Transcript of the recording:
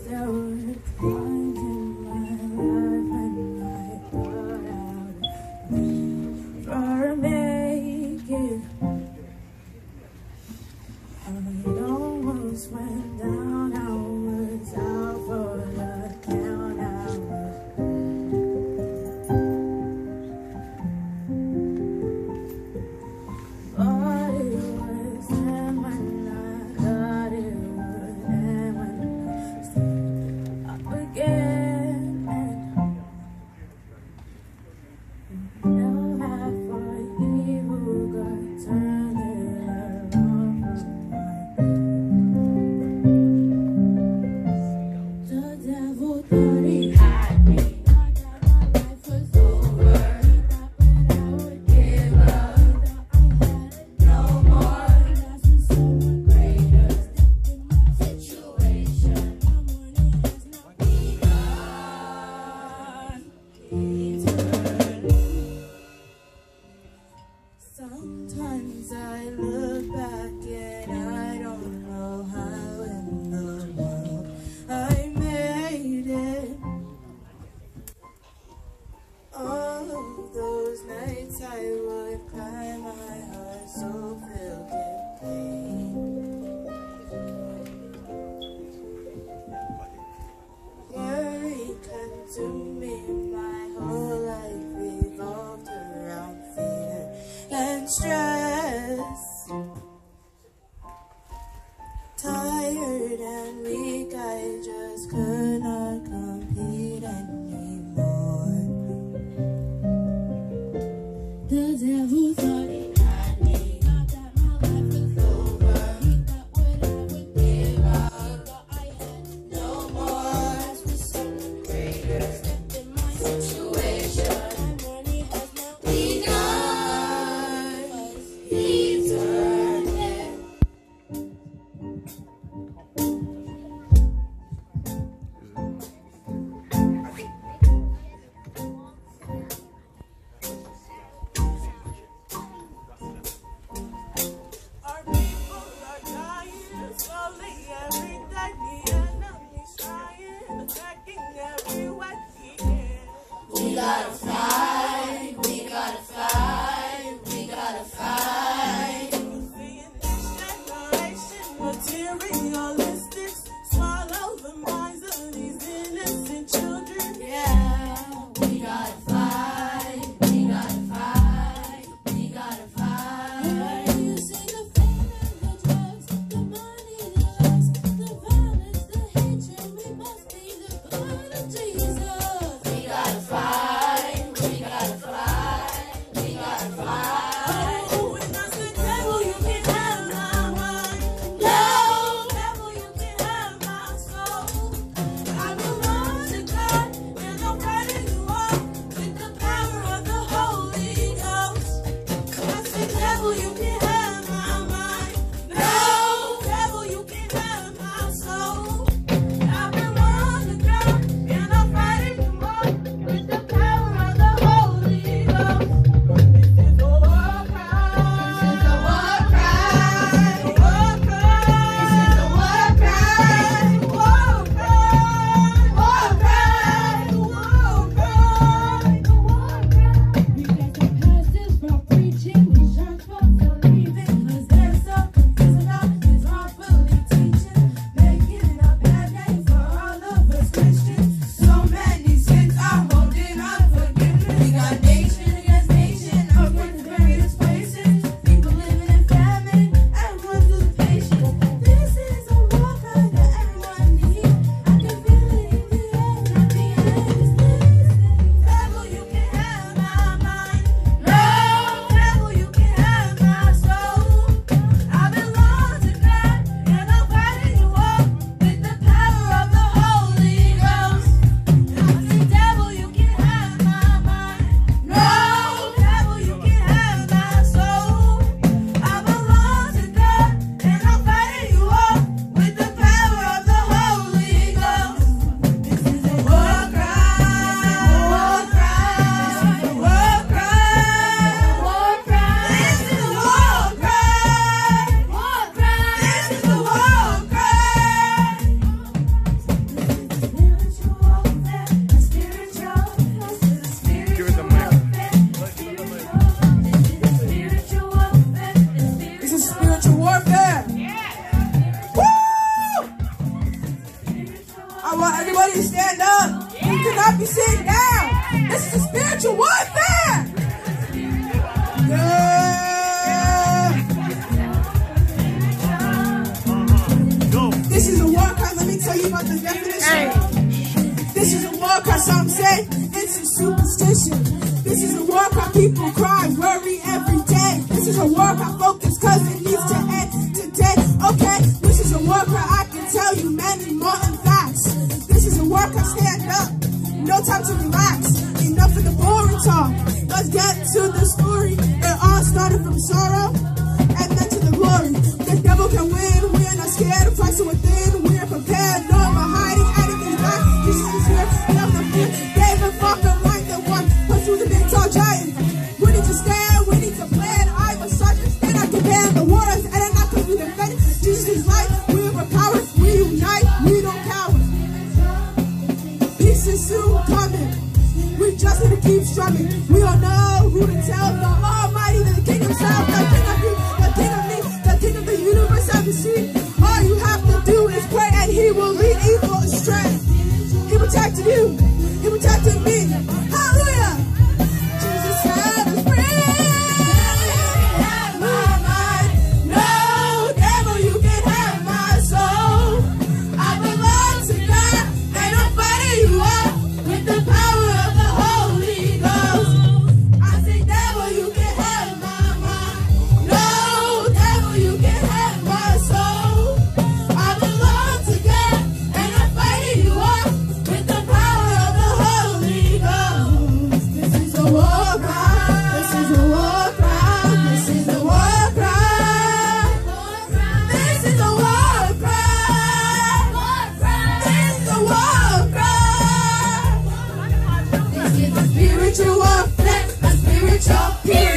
there were times in my life when I thought I would make it. I almost went down, I was out for the count, but it was then when I thought it would end, when I stood up again, and now half for he who got turned it around from mine. The devil thought he had me, thought that my life was over, thought that I would give up, no more. That's when someone greater stepped in my situation. My morning has not begun. Sometimes I look back and I don't know how in the world I made it. All of those nights I would cry, my heart so filled with pain. Worry consumed me, my whole life revolved around fear and stress. Tired and weak, I just could not compete anymore. The devil thought he had me, thought that my life was over, he thought what I would give up, thought I had no more. As with something greater stepped in my situation, my journey has now begun, 'cause he turned it. Our people are dying slowly every day. The enemy's trying, attacking everywhere he can. We gotta fight, we gotta fight, we gotta fight. Seeing this generation materialistics swallow the minds of these innocent children. Yeah, we gotta fight, we gotta fight, we gotta fight. You see the fame and the drugs, the money, the lust, the violence, the hatred. We must be the blood of Jesus. We gotta fight, we gotta fight, we gotta fight. Oh, and I said, devil, you can't have my mind. No, devil, you can't have my soul. I belong to God, and I'm ready to walk with the power of the Holy Ghost. I said, devil, you can't have my mind. No, devil, you can't have my soul. I belong to God, and I'm ready to walk with the power of the Holy Ghost. This is a war cry. This is a war cry. War cry. This is a war cry. War cry. War cry. War cry. War cry. We got the pastors from preaching these church folks. people cry, worry every day. This is a war I focus cause it needs to end today. Okay, this is a work where I can tell you many more facts. This is a work I stand up, no time to relax. Enough of the boring talk, let's get to the story. It all started from sorrow and then to the glory. The devil can win, we are not scared. Christ is within, we are prepared. No more hiding, enemies back. Jesus is here, we have no fear. David fought the right that won, pushed through the big tall giant. We need to stand, we need to plan. I was sergeant, stand up to band. The war is ended, not cause we defend it. Jesus is life, we overpower, we unite, we don't cower. Peace is soon coming, we just need to keep struggling. We all know who to tell, the Almighty, the King himself, the King of you, the King of me, the King of the universe and the sea. All you have to do is pray and he will lead evil astray. He protected you, he protected me. Hallelujah! Jesus set us free. Have my mind. No, devil, you can have my soul. I belong to God and I'm fighting you up with the power of the Holy Ghost. I say, devil, you can have my mind. No, devil, you can have my soul. I belong to God and I'm fighting you up with the power of the Holy Ghost. This is a war cry. This is a war cry. This is a war cry. This is a war cry. This is a war cry. This is a spiritual warfare, a spiritual period.